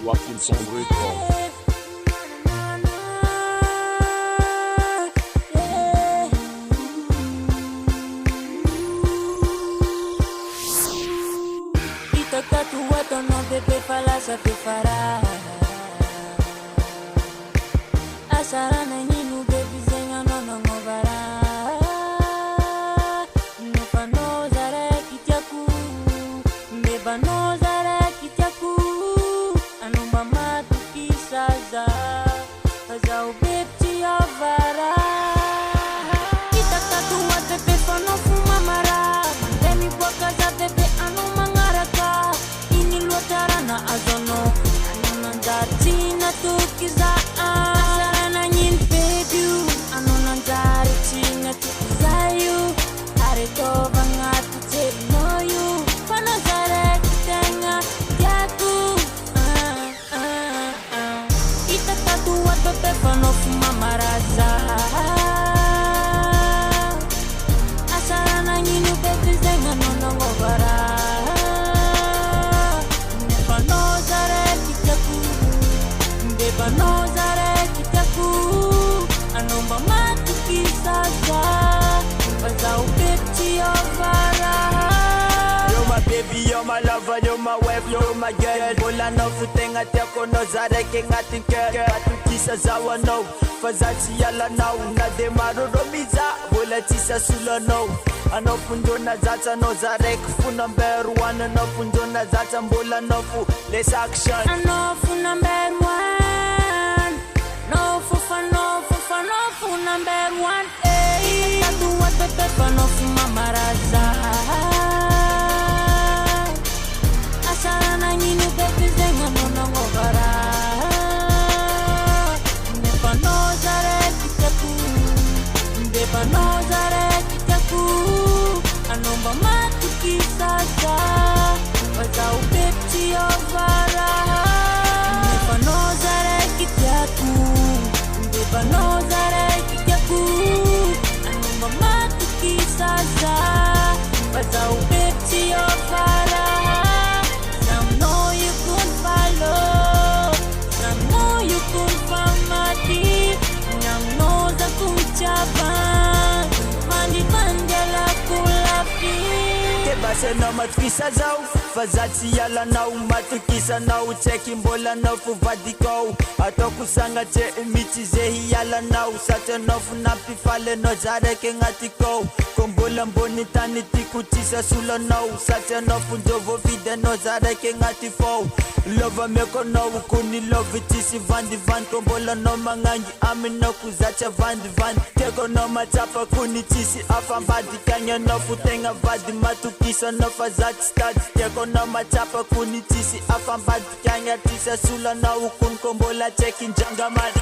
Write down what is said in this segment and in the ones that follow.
Joaquinson Record. Itakatua no bebê fala sabe fará. Asara na ninu baby zenga no ngobara. Nepa no zare kityaku, neba no zare kityaku. Anumba matu kisaza, kaza ubeti avara. Itakatua bebe fano fuma mara, mandemi kwa kaza bebe anuma ngaraka. Ini luatara na azono, anunandati na tukiza. Pano fuma maraza asara na nyinu bebe zenga no ngobara nepa no zare kitaku beba no zare kitaku anomba matu kisaza baza upeti ovara. You're my baby, you're my lover, you're my wife, you're my girl. Bola no futenga teko no zare kenga tinker. Tisa zawa no, fazati yala now. Na de maroro miza, bola tisa sula no. Ano fundo na zata no zarek fu number one. Ano fundo na zata bola no fu let's action. Ano fu number one. No fu fa no fu fa no fu number one. Hey, tatu wa pepe no fu mamaraza. Asara na nyinu bebe zenga no ngobara. Beba no zare kitaku, anomba matu kisaza, waza upeti ovara. Beba no zare kitaku, beba no zare kitaku, anomba matu kisaza, waza upeti ovara. Some know you could follow, some know you could find my deep, some know the kuchaba. Base no matkisa zau, fazati yala na umatukisa na ucheki mbola no fuvadiko. Atoku sanga che imiti zehi yala na usate no funapi fale no zare kengatiko. Kombola mboni tani tikutisa sula no usate no funjovo vide no zare kengatifo. Lova meko no ukuni love tisi vandi van. Kombola no manganji ami no kuzacha vandi van. Teko no matapa kuni tisi afambadi kanya no futenga vadi matuki. Kisa no fazati stadi teko no machapa kunitisi afambadi kanya tisa sula na ukun kombola cheki jangamani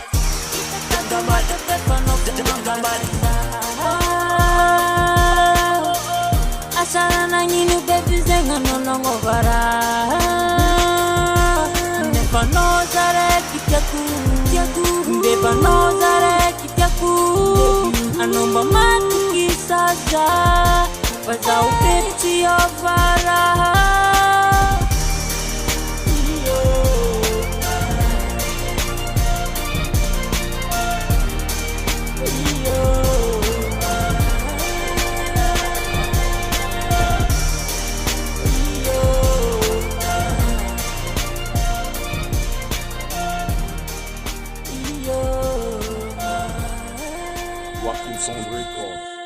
asara na nyinu bebe zenga no ngobara nepa no zare kityaku beba no zare kityaku anomba matu kisaza waza upeti ovara. Joaquinson Record.